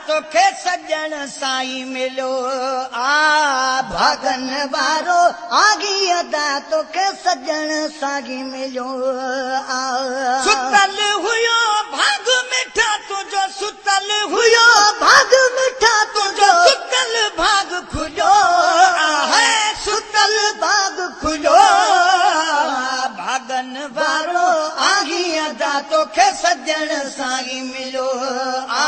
तोखे सजण साईं मिलो आ भागन वारो आगी अदा तोखे सजण साईं मिलो आ सुतल हुयो भाग मिठा तुझो सुतल हुयो भाग मिठा तुझो सुतल भाग खुलो है सुतल भाग खुलो भागन वारो आगी अदा तोखे सजण साईं मिलो आ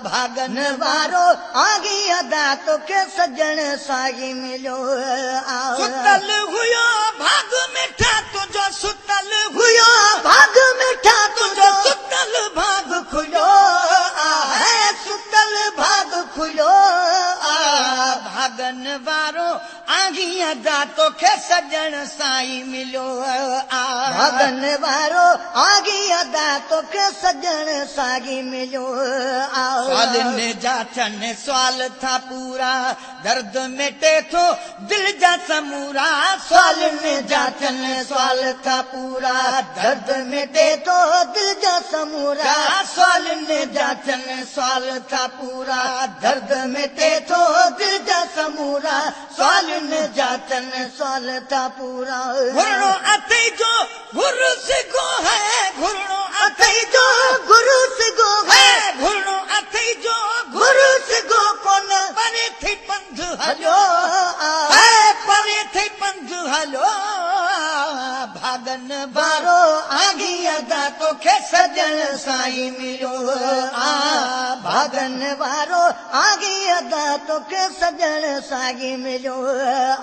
भागन वारो आगी अदा तोखे सजण साईं मिलो आ सुतल हुयो भाग मिठा तुझो सुतल हुयो भाग मिठा तुझो सुतल भाग खुलो है सुतल भाग खुलो भागन वारो आगी अदा तोखे सजण साईं मिलो आ भागन वारो आगी अदा तोखे सजण साईं मिलो आ सवालनि जा थियनि सवाल था पूरा दर्द मिटे थो दिल जा समूरा सवालनि जा थियनि सवाल था पूरा दर्द मिटे थो दिल जा समूरा सवालनि जा थियनि सवाल था पूरा दर्द मिटे थो दिल जा समूरा सवालनि जा थियनि सवाल था पूरा घुरणो अथई जो गुरु सिगो है घुरणो अथई जो गुरु सिगो है घुरणो अथई जो गुरु सिगो कोन परे थी पंध हलो है परे थी पंध हलो भागन वारो आगी अदा तोखे सजण साईं मिलो आ भागन वारो आगी अदा तोखे सजण साईं मिलो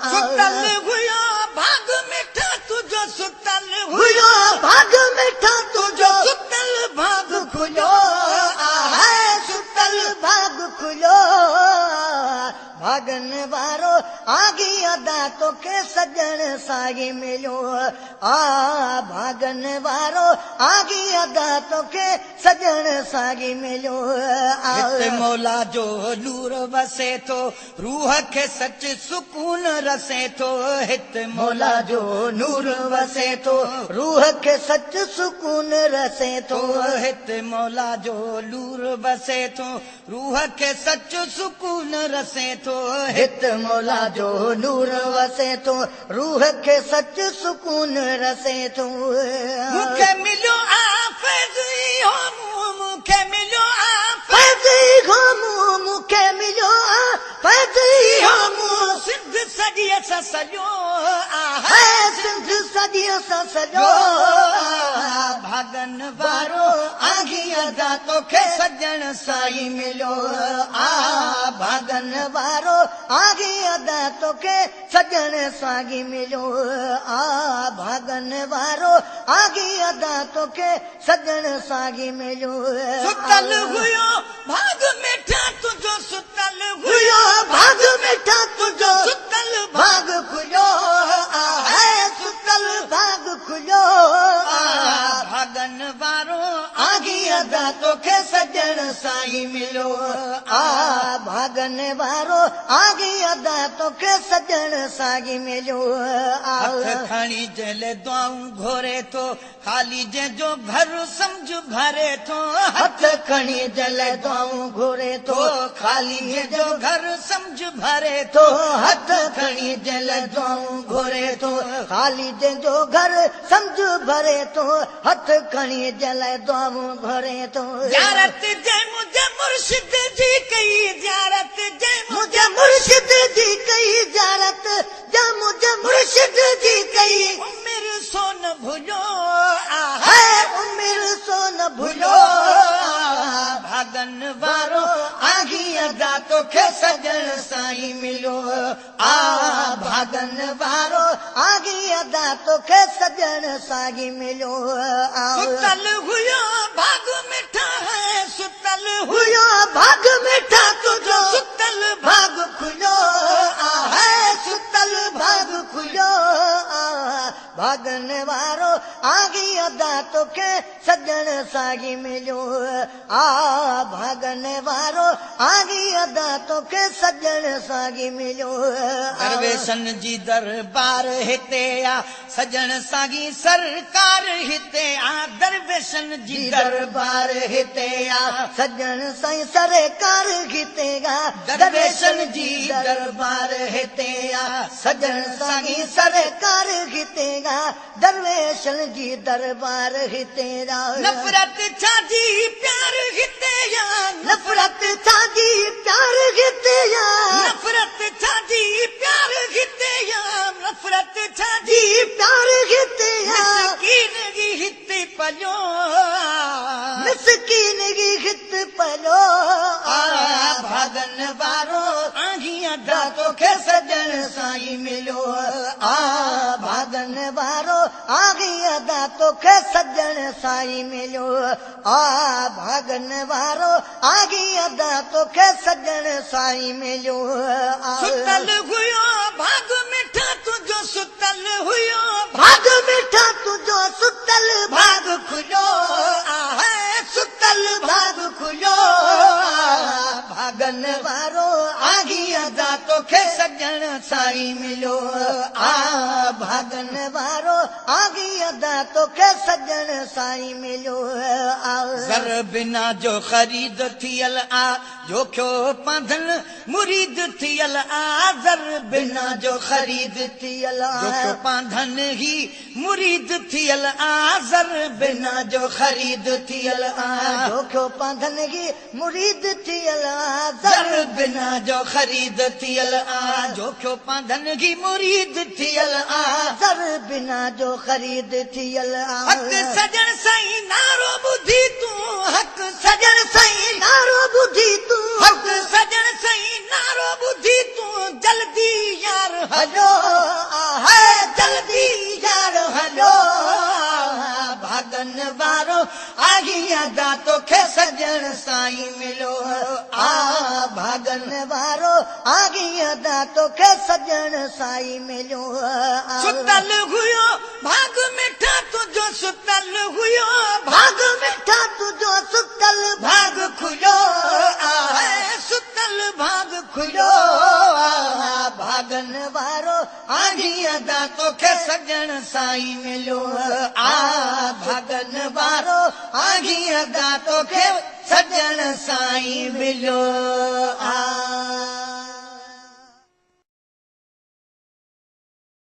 सुतल हुयो भाग मिठा तुझो सुतल हुयो भाग मिठा तुझो सुतल भाग खुलो है सुतल भाग खुलो भागन वारो आगी अदा तोखे सजण साईं मिलो आ भागन वारो आगी अदा तोखे सजण साईं मिलो हिते मौला जो नूर वसे थो रूह खे सच सुकून रसे थो हिते मौला जो नूर वसे थो रूह खे सच सुकून रसे थो हिते मौला जो नूर वसे थो रूह खे सच सुकून रसे थो हिते मौला जो नूर वसे थो रूह खे सच सुकून रसे थो मूंखे मिलियो आ फैज़ हो मूंखे मिलियो आ फैज़ हो मूंखे मिलियो आ फैज़ हो सिंध सॼीअ सां सॼो आहे सिंध सॼीअ सां सॼो भागन वारो आगी अदा तोखे सजण साईं मिलो आ भागन वारो आगी अदा तोखे सजण साईं मिलो आ भागन वारो आगी अदा तोखे सजण साईं मिलो सुतल हुयो भाग मिठा तुझो सुतल हुयो भाग मिठा तुझो सुतल भाग खुलो है सुतल भाग खुलो भागन वारो आगी अदा तोखे सजण साईं मिलो आ भागन वारो आगी अदा तोखे सजण साईं मिलो हथ खणी जल दुआऊं घोरे थो खाली जंहिंजो घर समझ भरे थो हथ खणी जल दुआऊं घोरे थो खाली जंहिंजो घर समझ भरे थो हथ खणी जल दुआऊं घोरे थो खाली जंहिंजो घर समझ भरे थो हथ खणी जल दुआऊं घोरे थो ज़ियारत जंहिं मुंहिंजे मुर्शिद जी कई ज़ियारत जंहिं मुंहिंजे मुर्शिद जी कई ज़ियारत जंहिं मुंहिंजे मुर्शिद जी कई उमिरि सो न भुलियो है उमिरि सो न भुलियो भागन वारो आगी अदा तोखे सजण साईं मिलो आ भागन वारो आगी अदा तोखे सजण साईं मिलो सुतल हुयो भाग मिठा है सुतल हुयो भाग मिठा तुझो सुतल भाग खुलो है सुतल भाग खुलो भागन वारो आगी अदा तोखे सजण साॻी मिलियो भागन वारो आगी अदा तोखे सजण साॻी मिलियो दरवेशन जी दरबार हिते आ सजण साॻी सरकार हिते आ दरवेशन जी दरबार हिते आ सजण साईं सरकार हिते आ दरवेशन जी दरबार हिते आ सजण साईं सरकार हिते आ दरवेशन जी दरबार हिते आ नफ़रत छाजी प्यार हिते आ नफ़रत छाजी प्यार हिते आ नफ़रत छाजी प्यार हिते आ नफ़रत छाजी प्यार हिते आ मिसकीन जी हिते पलियो मिसकीन जी हित पलो भागन वारो आगी अदा तोखे सजण साईं मिलियो भागन वारो आगी अदा तोखे सजण साईं मिलियो भागन वारो आगी अदा तोखे सजण साईं मिलियो सुतल हुयो भाग मिठा तुंहिंजो सुतल हुयो भाग मिठा तुंहिंजो सुतल भाग खुलियो सुतल भाग खुलियो भागन वारो आगी अदा तोखे सजण साईं मिलियो भागन वारो आगी अदा तोखे सजण साईं मिलियो ज़र बिना जो ख़रीद थियल आ जोखियो पाधन मुरीद थियल आ ज़र बिना जो ख़रीद थियल जोखियो पाधन ही मुरीद थियल आ ज़र बिना जो ख़रीद थियल आ जोखियो पाधन ही मुरीद थियल ज़र बिना जो ख़रीद थियल आ जोखियो पाधन ही मुरीद थियल आ ज़र बिना जो ख़रीद थियल हक़ सजण साईं नारो ॿुधी तूं हक़ सजण साईं नारो ॿुधी तूं हक़ सजण साईं नारो ॿुधी तूं जल्दी यार हलो जल्दी यार हलो भागन वारो आगी अदा तोखे सजण साईं मिलियो भागन वारो आगी अदा तोखे सजण साईं मिलियो सुतल हुयो भाग मिठा तुंहिंजो सुतल हुयो भाग मिठा तुंहिंजो सुतल भाग खुलियो सुतल भाग खुलियो भागन वारो आगी अदा तोखे सजण साईं मिलियो भागन वारो आगी अदा तोखे सजण साईं मिलियो